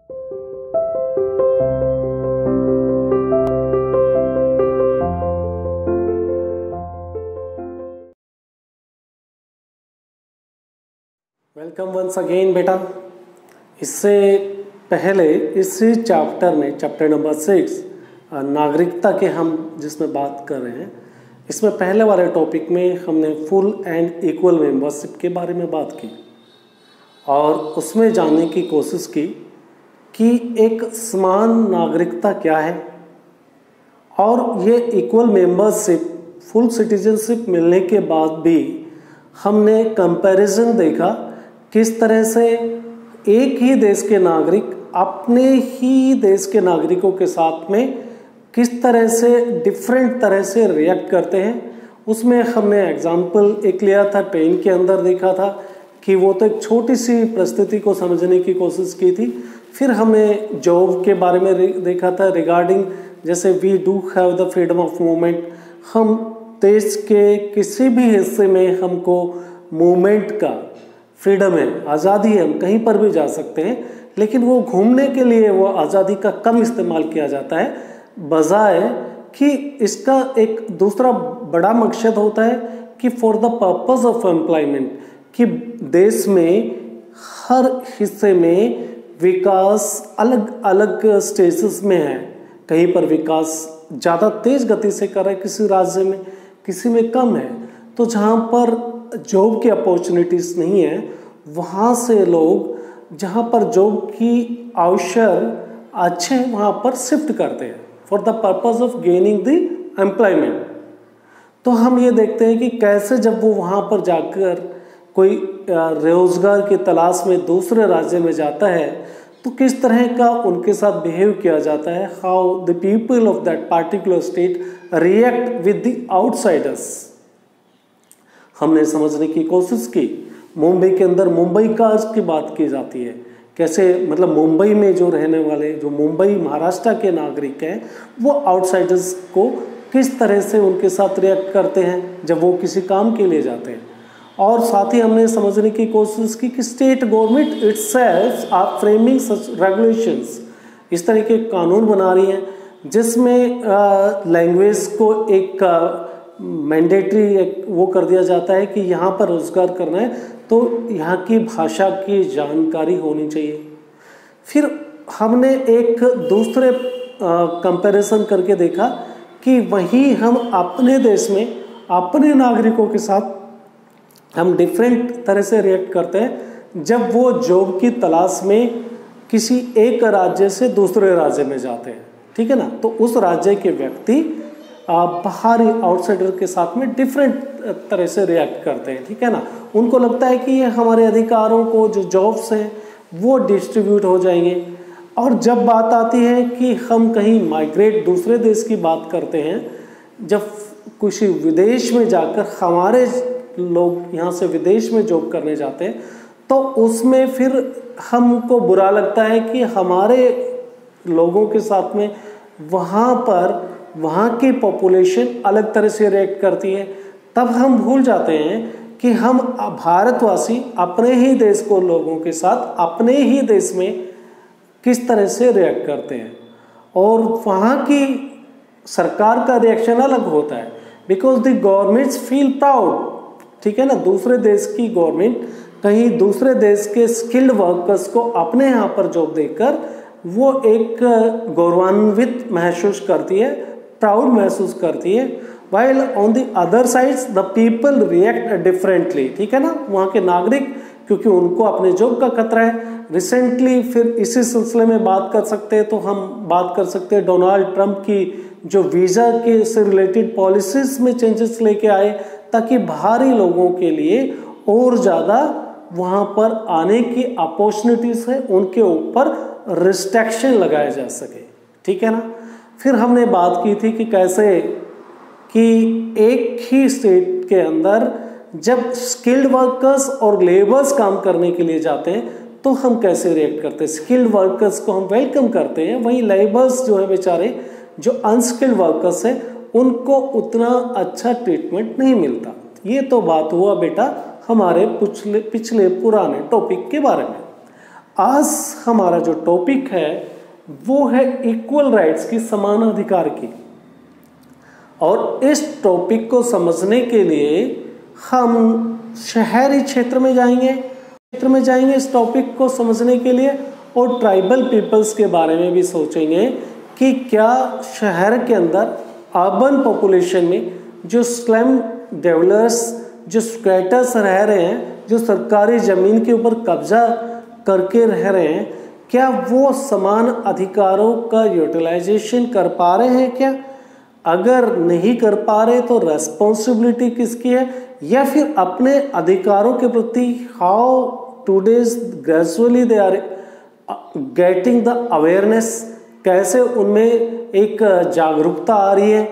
Welcome once again बेटा। इससे पहले इसी चैप्टर में चैप्टर नंबर 6 नागरिकता के हम जिसमें बात कर रहे हैं, इसमें पहले वाले टॉपिक में हमने फुल एंड इक्वल मेंबरशिप के बारे में बात की और उसमें जानने की कोशिश की कि एक समान नागरिकता क्या है और ये इक्वल मेंबरशिप फुल सिटीजनशिप मिलने के बाद भी हमने कंपैरिजन देखा किस तरह से एक ही देश के नागरिक अपने ही देश के नागरिकों के साथ में किस तरह से डिफरेंट तरह से रिएक्ट करते हैं। उसमें हमने एग्जाम्पल एक लिया था, ट्रेन के अंदर देखा था कि वो तो एक छोटी सी परिस्थिति को समझने की कोशिश की थी। फिर हमने जॉब के बारे में देखा था रिगार्डिंग जैसे we do have the freedom of movement, हम देश के किसी भी हिस्से में हमको मूवमेंट का फ्रीडम है, आज़ादी है, हम कहीं पर भी जा सकते हैं, लेकिन वो घूमने के लिए वो आज़ादी का कम इस्तेमाल किया जाता है, बजाय कि इसका एक दूसरा बड़ा मकसद होता है कि for the purpose of employment, कि देश में हर हिस्से में विकास अलग अलग स्टेजेस में है। कहीं पर विकास ज़्यादा तेज़ गति से कर रहा है किसी राज्य में, किसी में कम है। तो जहाँ पर जॉब की अपॉर्चुनिटीज़ नहीं है, वहाँ से लोग जहाँ पर जॉब की अवसर अच्छे हैं वहाँ पर शिफ्ट करते हैं for the purpose of gaining the employment. तो हम ये देखते हैं कि कैसे जब वो वहाँ पर जाकर कोई रोजगार की तलाश में दूसरे राज्य में जाता है तो किस तरह का उनके साथ बिहेव किया जाता है, how the people of that particular state react with the outsiders, हमने समझने की कोशिश की। मुंबई के अंदर मुंबई कार्स की बात की जाती है, कैसे मतलब मुंबई में जो रहने वाले जो मुंबई महाराष्ट्र के नागरिक हैं वो आउटसाइडर्स को किस तरह से उनके साथ रिएक्ट करते हैं जब वो किसी काम के लिए जाते हैं। और साथ ही हमने समझने की कोशिश की कि state government itself are framing such regulations, इस तरह के कानून बना रही हैं जिसमें लैंग्वेज को एक मैंडेटरी वो कर दिया जाता है कि यहाँ पर रोजगार करना है तो यहाँ की भाषा की जानकारी होनी चाहिए। फिर हमने एक दूसरे कंपैरिजन करके देखा कि वहीं हम अपने देश में अपने नागरिकों के साथ हम डिफरेंट तरह से रिएक्ट करते हैं जब वो जॉब की तलाश में किसी एक राज्य से दूसरे राज्य में जाते हैं, ठीक है ना। तो उस राज्य के व्यक्ति बाहरी आउटसाइडर के साथ में डिफरेंट तरह से रिएक्ट करते हैं, ठीक है ना। उनको लगता है कि ये हमारे अधिकारों को जो जॉब्स हैं वो डिस्ट्रीब्यूट हो जाएंगे। और जब बात आती है कि हम कहीं माइग्रेट दूसरे देश की बात करते हैं, जब किसी विदेश में जाकर हमारे लोग यहाँ से विदेश में जॉब करने जाते हैं तो उसमें फिर हमको बुरा लगता है कि हमारे लोगों के साथ में वहाँ पर वहाँ की पॉपुलेशन अलग तरह से रिएक्ट करती है। तब हम भूल जाते हैं कि हम भारतवासी अपने ही देश को लोगों के साथ अपने ही देश में किस तरह से रिएक्ट करते हैं और वहाँ की सरकार का रिएक्शन अलग होता है, because the governments feel proud, ठीक है ना। दूसरे देश की गवर्नमेंट कहीं दूसरे देश के स्किल्ड वर्कर्स को अपने यहाँ पर जॉब देकर वो एक गौरवान्वित महसूस करती है, प्राउड महसूस करती है। While on the other sides the people react differently, ठीक है ना। वहाँ के नागरिक क्योंकि उनको अपने जॉब का खतरा है। रिसेंटली फिर इसी सिलसिले में बात कर सकते हैं तो हम बात कर सकते हैं डोनाल्ड ट्रंप की जो वीज़ा के से रिलेटेड पॉलिसीज में चेंजेस लेके आए ताकि बाहरी लोगों के लिए और ज़्यादा वहाँ पर आने की अपॉर्चुनिटीज़ है उनके ऊपर रिस्ट्रिक्शन लगाया जा सके, ठीक है ना। फिर हमने बात की थी कि कैसे कि एक ही स्टेट के अंदर जब स्किल्ड वर्कर्स और लेबर्स काम करने के लिए जाते हैं तो हम कैसे रिएक्ट करते हैं। स्किल्ड वर्कर्स को हम वेलकम करते हैं, वहीं लेबर्स जो है बेचारे जो अनस्किल्ड वर्कर्स हैं उनको उतना अच्छा ट्रीटमेंट नहीं मिलता। ये तो बात हुआ बेटा हमारे पिछले पुराने टॉपिक के बारे में। आज हमारा जो टॉपिक है वो है इक्वल राइट्स की, समान अधिकार की। और इस टॉपिक को समझने के लिए हम शहरी क्षेत्र में जाएंगे इस टॉपिक को समझने के लिए, और ट्राइबल पीपल्स के बारे में भी सोचेंगे कि क्या शहर के अंदर अर्बन पॉपुलेशन में जो स्लम डेवलपर्स, जो स्क्वैटर्स रह रहे हैं, जो सरकारी ज़मीन के ऊपर कब्जा करके रह रहे हैं, क्या वो समान अधिकारों का यूटिलाइजेशन कर पा रहे हैं क्या? अगर नहीं कर पा रहे तो रेस्पॉन्सिबिलिटी किसकी है, या फिर अपने अधिकारों के प्रति how today's gradually they are getting the awareness, कैसे उनमें एक जागरूकता आ रही है,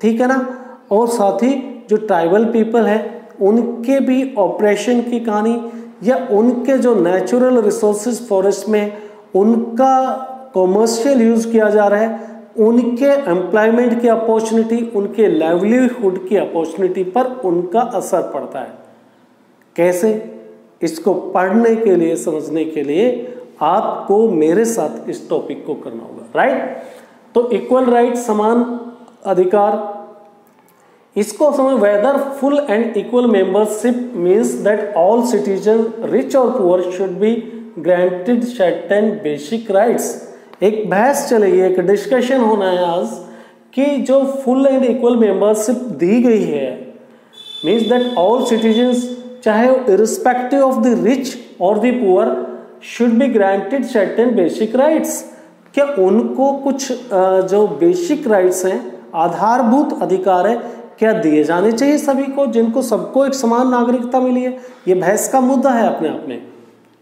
ठीक है ना। और साथ ही जो ट्राइबल पीपल है उनके भी ऑपरेशन की कहानी, या उनके जो नेचुरल रिसोर्सेज फॉरेस्ट में उनका कॉमर्शियल यूज किया जा रहा है, उनके एम्प्लॉयमेंट की अपॉर्चुनिटी, उनके लाइवलीहुड की अपॉर्चुनिटी पर उनका असर पड़ता है। कैसे? इसको पढ़ने के लिए, समझने के लिए आपको मेरे साथ इस टॉपिक को करना होगा, राइट। तो इक्वल राइट, समान अधिकार, इसको समझ। Whether full and equal membership means that all citizen rich और poor should be granted certain basic rights. एक बहस चलेगी, एक डिस्कशन होना है आज कि जो फुल एंड इक्वल मेंबरशिप दी गई है मीन्स दैट ऑल सिटीजन्स, चाहे इरिस्पेक्टिव ऑफ द रिच और the poor, should be granted certain basic rights. क्या उनको कुछ जो बेसिक राइट्स हैं, आधारभूत अधिकार है, क्या दिए जाने चाहिए सभी को, जिनको सबको एक समान नागरिकता मिली है? ये बहस का मुद्दा है अपने आप में,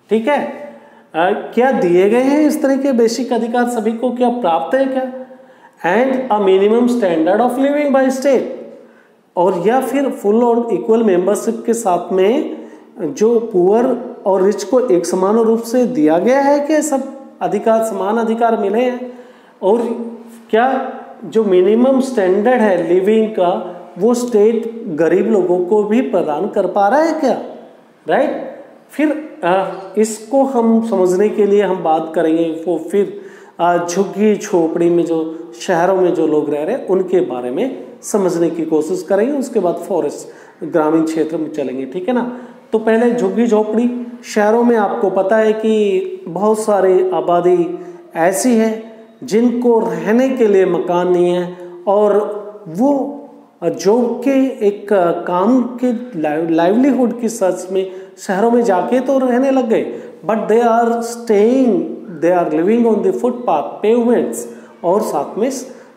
ठीक है। क्या दिए गए हैं इस तरह के बेसिक अधिकार सभी को, क्या प्राप्त है क्या? And a minimum standard of living by state, और या फिर फुल और इक्वल मेंबरशिप के साथ में जो पुअर और रिच को एक समान रूप से दिया गया है कि सब अधिकार, समान अधिकार मिले हैं? और क्या जो मिनिमम स्टैंडर्ड है लिविंग का वो स्टेट गरीब लोगों को भी प्रदान कर पा रहा है क्या, राइट। फिर इसको हम समझने के लिए हम बात करेंगे वो फिर झुग्गी झोपड़ी में जो शहरों में जो लोग रह रहे हैं उनके बारे में समझने की कोशिश करेंगे। उसके बाद फॉरेस्ट ग्रामीण क्षेत्र में चलेंगे, ठीक है ना। तो पहले झुग्गी झोपड़ी, शहरों में आपको पता है कि बहुत सारी आबादी ऐसी है जिनको रहने के लिए मकान नहीं है, और वो जॉब के एक काम के लाइवलीहुड की सर्च में शहरों में जाके तो रहने लग गए, but they are staying, they are living on the footpath, pavements, और साथ में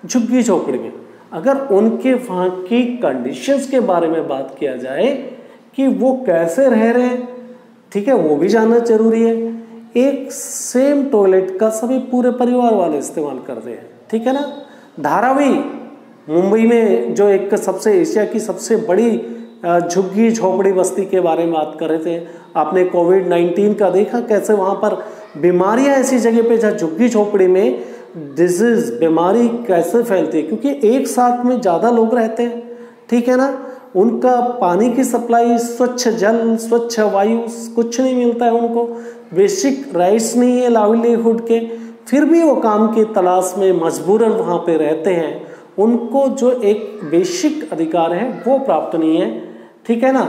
झुग्गी झोपड़ी में। अगर उनके वहाँ की कंडीशंस के बारे में बात किया जाए कि वो कैसे रह रहे हैं, ठीक है, वो भी जानना जरूरी है। एक सेम टॉयलेट का सभी पूरे परिवार वाले इस्तेमाल करते हैं, ठीक है ना। धारावी मुंबई में जो एक सबसे एशिया की सबसे बड़ी झुग्गी झोपड़ी बस्ती के बारे में बात कर रहे थे, आपने कोविड-19 का देखा कैसे वहाँ पर बीमारियाँ ऐसी जगह पे जहाँ झुग्गी झोपड़ी में डिजीज, बीमारी कैसे फैलती है, क्योंकि एक साथ में ज़्यादा लोग रहते हैं, ठीक है ना। उनका पानी की सप्लाई, स्वच्छ जल, स्वच्छ वायु कुछ नहीं मिलता है उनको, बेसिक राइट्स नहीं है लाइवलीहुड के, फिर भी वो काम की तलाश में मजबूरन वहाँ पे रहते हैं। उनको जो एक बेसिक अधिकार है वो प्राप्त नहीं है, ठीक है ना।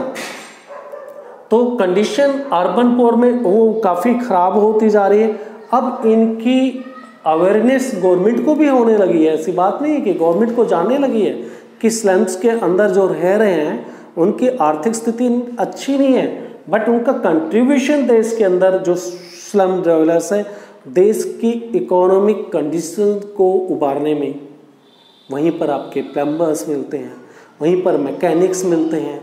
तो कंडीशन अर्बन पोर में वो काफ़ी ख़राब होती जा रही है। अब इनकी अवेयरनेस गवर्नमेंट को भी होने लगी है, ऐसी बात नहीं है कि गवर्नमेंट को जानने लगी है कि स्लम्स के अंदर जो रह रहे हैं उनकी आर्थिक स्थिति अच्छी नहीं है, बट उनका कंट्रीब्यूशन देश के अंदर जो स्लम डेवलपर्स है देश की इकोनॉमिक कंडीशन को उबारने में, वहीं पर आपके प्लम्बर्स मिलते हैं, वहीं पर मैकेनिक्स मिलते हैं,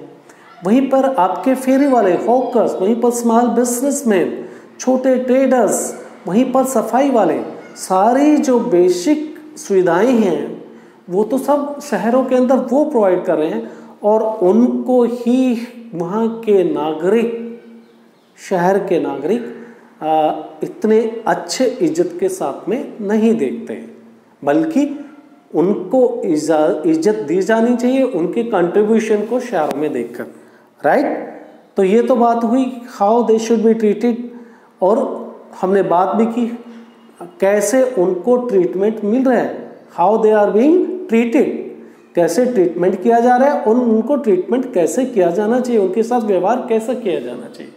वहीं पर आपके फेरी वाले हॉकर्स, वहीं पर स्मॉल बिजनेसमैन, छोटे ट्रेडर्स, वहीं पर सफाई वाले, सारी जो बेसिक सुविधाएं हैं वो तो सब शहरों के अंदर वो प्रोवाइड कर रहे हैं, और उनको ही वहाँ के नागरिक, शहर के नागरिक इतने अच्छे इज्जत के साथ में नहीं देखते हैं, बल्कि उनको इज्जत दी जानी चाहिए उनके कंट्रीब्यूशन को शहरों में देखकर, राइट। तो ये तो बात हुई how they should be treated. और हमने बात भी की कैसे उनको ट्रीटमेंट मिल रहा है, how they are being treated, कैसे ट्रीटमेंट किया जा रहा है और उनको ट्रीटमेंट कैसे किया जाना चाहिए, उनके साथ व्यवहार कैसा किया जाना चाहिए।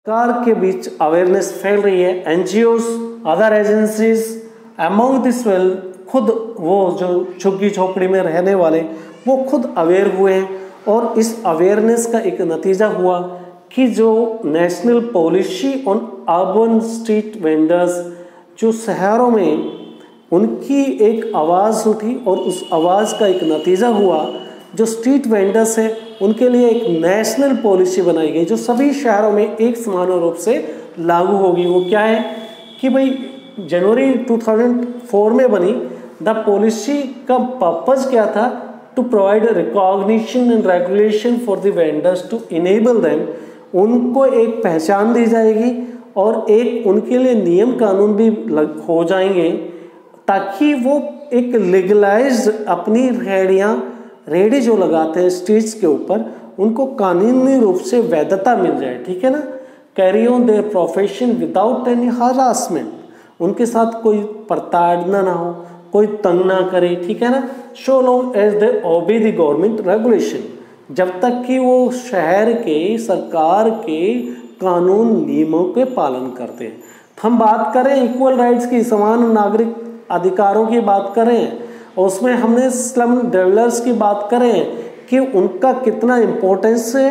सरकार के बीच अवेयरनेस फैल रही है, NGOs, other agencies among this well, खुद वो जो झुग्गी झोपड़ी में रहने वाले वो खुद अवेयर हुए हैं और इस अवेयरनेस का एक नतीजा हुआ कि जो national policy on urban street vendors, जो शहरों में उनकी एक आवाज़ उठी और उस आवाज़ का एक नतीजा हुआ, जो स्ट्रीट वेंडर्स हैं उनके लिए एक नेशनल पॉलिसी बनाई गई जो सभी शहरों में एक समान रूप से लागू होगी। वो क्या है कि भाई जनवरी 2004 में बनी। द पॉलिसी का पर्पज़ क्या था, to provide recognition and regulation for the vendors to enable them, उनको एक पहचान दी जाएगी और एक उनके लिए नियम कानून भी हो जाएंगे ताकि वो एक लीगलाइज्ड अपनी रेडी जो लगाते हैं स्ट्रीट्स के ऊपर उनको कानूनी रूप से वैधता मिल जाए, ठीक है ना। Carry on their profession without any harassment, उनके साथ कोई प्रताड़ना ना हो, कोई तंग ना करे, ठीक है ना। So long as they obey the government regulation, जब तक कि वो शहर के सरकार के कानून नियमों के पालन करते हैं। हम बात करें इक्वल राइट्स की, समान नागरिक अधिकारों की बात करें और उसमें हमने स्लम डेवलपर्स की बात करें कि उनका कितना इम्पोर्टेंस है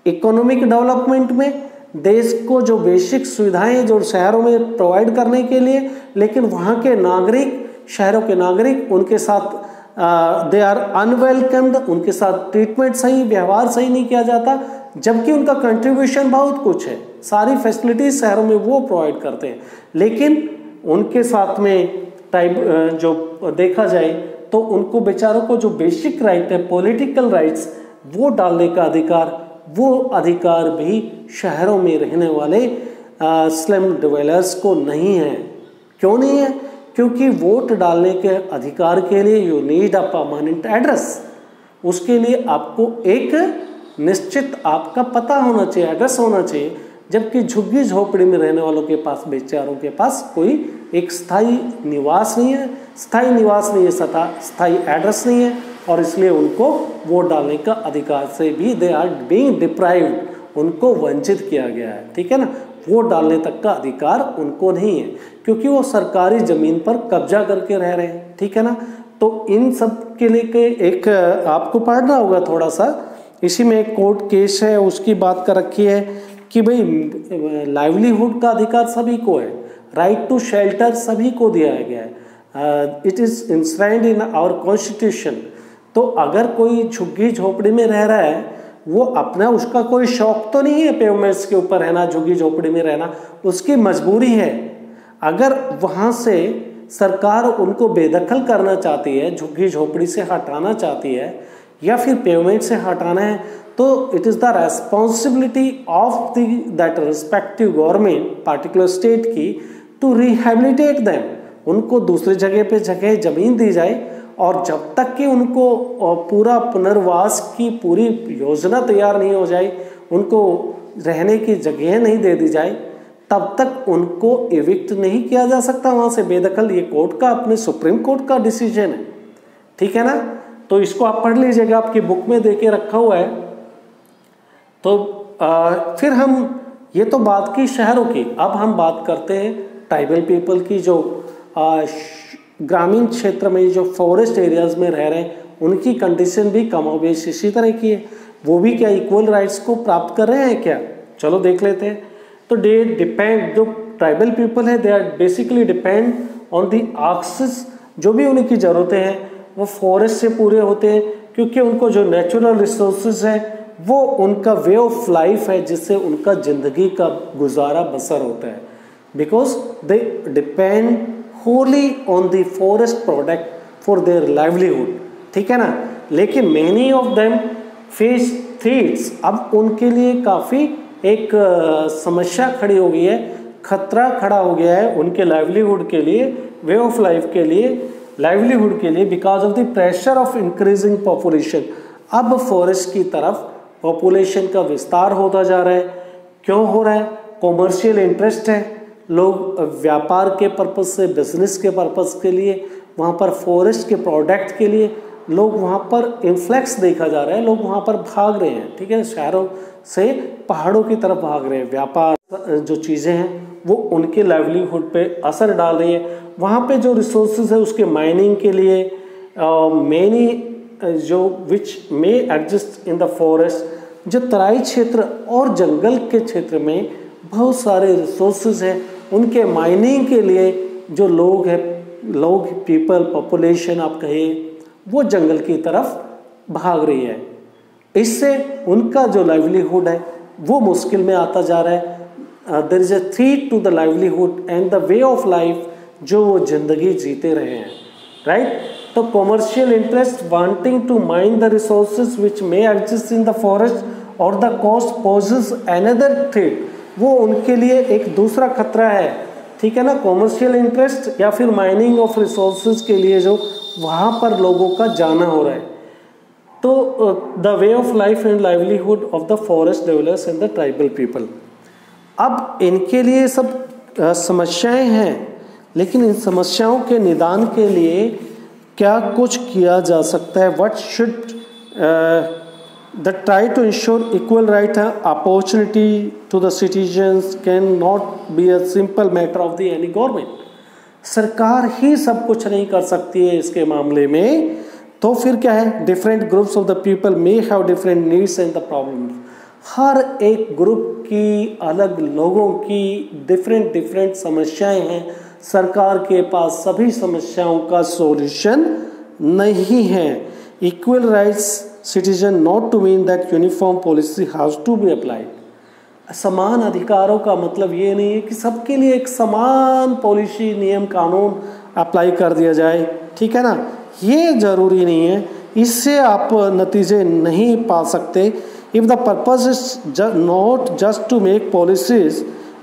इकोनॉमिक डेवलपमेंट में, देश को जो बेसिक सुविधाएं जो शहरों में प्रोवाइड करने के लिए, लेकिन वहाँ के नागरिक, शहरों के नागरिक उनके साथ दे आर अनवेलकम्ड, उनके साथ ट्रीटमेंट सही, व्यवहार सही नहीं किया जाता, जबकि उनका कंट्रीब्यूशन बहुत कुछ है, सारी फैसिलिटीज शहरों में वो प्रोवाइड करते हैं, लेकिन उनके साथ में टाइप जो देखा जाए तो उनको बेचारों को जो बेसिक राइट है, पॉलिटिकल राइट्स, वो डालने का अधिकार, वो अधिकार भी शहरों में रहने वाले स्लम डेवलपर्स को नहीं है। क्यों नहीं है? क्योंकि वोट डालने के अधिकार के लिए you need a permanent address, उसके लिए आपको एक निश्चित आपका पता होना चाहिए, एड्रेस होना चाहिए, जबकि झुग्गी झोपड़ी में रहने वालों के पास, बेचारों के पास कोई एक स्थायी निवास नहीं है, स्थायी एड्रेस नहीं है और इसलिए उनको वोट डालने का अधिकार से भी दे आर बीइंग डिप्राइव्ड, उनको वंचित किया गया है, ठीक है ना। वोट डालने तक का अधिकार उनको नहीं है क्योंकि वो सरकारी ज़मीन पर कब्जा करके रह रहे हैं, ठीक है ना। तो इन सब के लिए एक आपको पढ़ना होगा थोड़ा सा, इसी में एक कोर्ट केस है उसकी बात कर रखी है कि भाई लाइवलीहुड का अधिकार सभी को है, राइट टू शेल्टर सभी को दिया गया है, it is enshrined in our constitution. तो अगर कोई झुग्गी झोपड़ी में रह रहा है, वो अपना उसका कोई शौक तो नहीं है पेवमेंट्स के ऊपर रहना, झुग्गी झोपड़ी में रहना, उसकी मजबूरी है। अगर वहाँ से सरकार उनको बेदखल करना चाहती है, झुग्गी झोपड़ी से हटाना चाहती है या फिर पेवमेंट से हटाना है, तो it is the responsibility of that respective government particular state की टू रिहेबिलिटेट देम, उनको दूसरी जगह पे जगह ज़मीन दी जाए और जब तक कि उनको पूरा पुनर्वास की पूरी योजना तैयार नहीं हो जाए, उनको रहने की जगह नहीं दे दी जाए, तब तक उनको एविक्ट नहीं किया जा सकता वहाँ से बेदखल। ये कोर्ट का, अपने सुप्रीम कोर्ट का डिसीजन है, ठीक है ना। तो इसको आप पढ़ लीजिएगा, आपकी बुक में दे के रखा हुआ है। तो फिर हम ये तो बात की शहरों की, अब हम बात करते हैं ट्राइबल पीपल की, जो ग्रामीण क्षेत्र में जो फॉरेस्ट एरियाज में रह रहे हैं, उनकी कंडीशन भी कमोबेश इसी तरह की है। वो भी क्या इक्वल राइट्स को प्राप्त कर रहे हैं क्या? चलो देख लेते हैं। तो दे डिपेंड, जो ट्राइबल पीपल है, they are basically depend on the access, जो भी उनकी ज़रूरतें हैं वो फॉरेस्ट से पूरे होते हैं, क्योंकि उनको जो नेचुरल रिसोर्सेज है वो उनका वे ऑफ लाइफ है, जिससे उनका ज़िंदगी का गुजारा बसर होता है, because they depend wholly owned the forest product for their livelihood, ठीक है ना। लेकिन many of them face threats, अब उनके लिए काफ़ी एक समस्या खड़ी हो गई है, खतरा खड़ा हो गया है उनके लाइवलीहुड के लिए, वे ऑफ लाइफ के लिए, लाइवलीहुड के लिए, because of the pressure of increasing population. अब फॉरेस्ट की तरफ पॉपुलेशन का विस्तार होता जा रहा है। क्यों हो रहा है? कॉमर्शियल इंटरेस्ट है, लोग व्यापार के पर्पस से, बिजनेस के पर्पस के लिए, वहाँ पर फॉरेस्ट के प्रोडक्ट के लिए लोग वहाँ पर इन्फ्लक्स देखा जा रहा है, लोग वहाँ पर भाग रहे हैं, ठीक है, शहरों से पहाड़ों की तरफ भाग रहे हैं। व्यापार जो चीज़ें हैं वो उनके लाइवलीहुड पे असर डाल रही है। वहाँ पे जो रिसोर्सेज है उसके माइनिंग के लिए मैनी जो विच may exist in the forest, जो तराई क्षेत्र और जंगल के क्षेत्र में बहुत सारे रिसोर्सेज हैं, उनके माइनिंग के लिए जो लोग पीपल पॉपुलेशन आप कहिए, वो जंगल की तरफ भाग रही है। इससे उनका जो लाइवलीहुड है वो मुश्किल में आता जा रहा है। There is a threat to the livelihood and the way of life जो वो जिंदगी जीते रहे हैं, राइट। तो commercial interest wanting to mine the resources which may exist in the forest और the cost poses another threat, वो उनके लिए एक दूसरा खतरा है, ठीक है ना। कॉमर्शियल इंटरेस्ट या फिर माइनिंग ऑफ रिसोर्सेज के लिए जो वहाँ पर लोगों का जाना हो रहा है। तो the way of life and livelihood of the forest developers and the tribal people, अब इनके लिए सब समस्याएं हैं, लेकिन इन समस्याओं के निदान के लिए क्या कुछ किया जा सकता है? What should the try to ensure equal right opportunity to the citizens can not be a simple matter of the any government. सरकार ही सब कुछ नहीं कर सकती है इसके मामले में, तो फिर क्या है, different groups of the people may have different needs and the problems. हर एक ग्रुप की अलग, लोगों की डिफरेंट समस्याएं हैं, सरकार के पास सभी समस्याओं का सॉल्यूशन नहीं है। Equal rights citizen not to mean that uniform policy has to be applied. समान अधिकारों का मतलब ये नहीं है कि सबके लिए एक समान पॉलिसी, नियम, कानून अप्लाई कर दिया जाए, ठीक है ना, ये जरूरी नहीं है, इससे आप नतीजे नहीं पा सकते। If the purpose is not just to make policies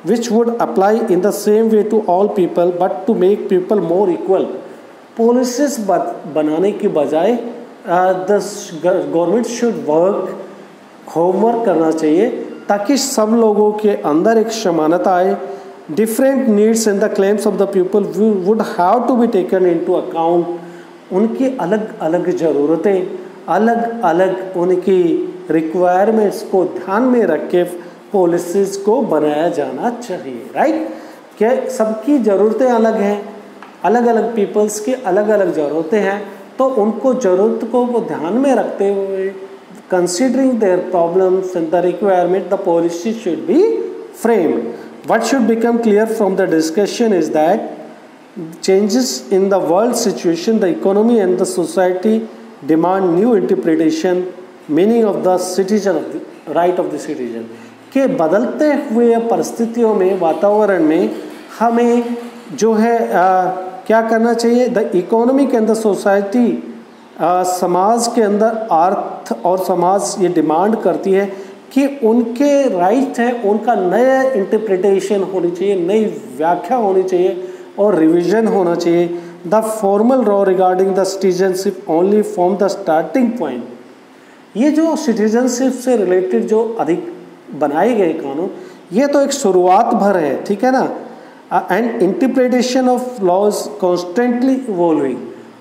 which would apply in the same way to all people, but to make people more equal, policies बनाने की बजाय the government should work, homework करना चाहिए ताकि सब लोगों के अंदर एक समानता आए। Different needs and the claims of the people would have to be taken into account. उनकी अलग अलग ज़रूरतें, अलग अलग उनकी रिक्वायरमेंट्स को ध्यान में रख के पॉलिसीज़ को बनाया जाना चाहिए, राइट। क्या सबकी ज़रूरतें अलग हैं, अलग अलग पीपल्स की अलग अलग ज़रूरतें हैं, तो उनको ज़रूरतों को ध्यान में रखते हुए considering their problems and the requirement the policy should be framed. What should become clear from the discussion is that changes in the world situation, the economy and the society demand new interpretation, meaning of the citizen, of the right of the citizen। के बदलते हुए परिस्थितियों में, वातावरण में हमें जो है क्या करना चाहिए? The economic and the society, समाज के अंदर अर्थ और समाज ये डिमांड करती है कि उनके राइट है, उनका नया इंटरप्रिटेशन होनी चाहिए, नई व्याख्या होनी चाहिए और रिवीजन होना चाहिए। The formal law regarding the citizenship only form the starting point. ये जो सिटीजनशिप से रिलेटेड जो अधिक बनाए गए कानून, ये तो एक शुरुआत भर है, ठीक है ना। And interpretation of laws constantly evolving.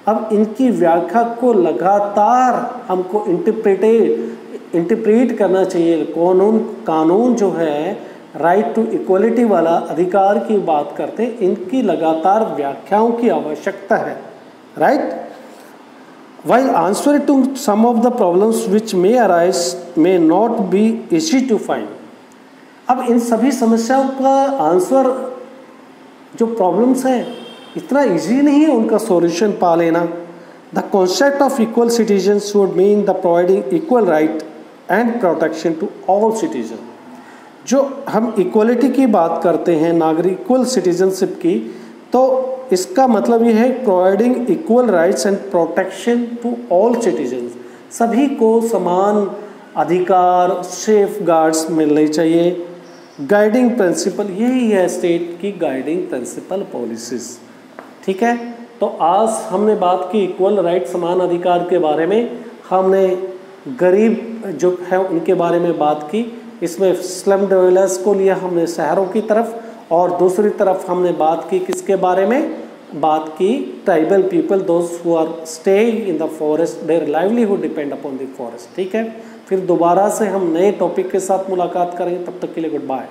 अब इनकी व्याख्या को लगातार हमको इंटरप्रेट करना चाहिए। कानून जो है राइट टू इक्वलिटी वाला, अधिकार की बात करते हैं, इनकी लगातार व्याख्याओं की आवश्यकता है, right. While answering to some of the problems which may arise may not be easy to find। अब इन सभी समस्याओं का आंसर, जो प्रॉब्लम्स हैं, इतना इजी नहीं है उनका सॉल्यूशन पा लेना। The concept of equal citizens would mean the providing equal right and protection to all citizen. जो हम इक्वलिटी की बात करते हैं, नागरिक इक्वल सिटीजनशिप की, तो इसका मतलब ये है providing equal rights and protection to all citizens. सभी को समान अधिकार, सेफ गार्ड्स मिलने चाहिए। गाइडिंग प्रिंसिपल, यही है स्टेट की गाइडिंग प्रिंसिपल पॉलिसीज, ठीक है। तो आज हमने बात की इक्वल राइट, समान अधिकार के बारे में, हमने गरीब जो है उनके बारे में बात की, इसमें स्लम डिवेलपर्स को लिया हमने शहरों की तरफ, और दूसरी तरफ हमने बात की किसके बारे में, बात की tribal people, those who are staying in the forest, their livelihood depend upon the forest. ठीक है, फिर दोबारा से हम नए टॉपिक के साथ मुलाकात करेंगे, तब तक के लिए गुड बाय।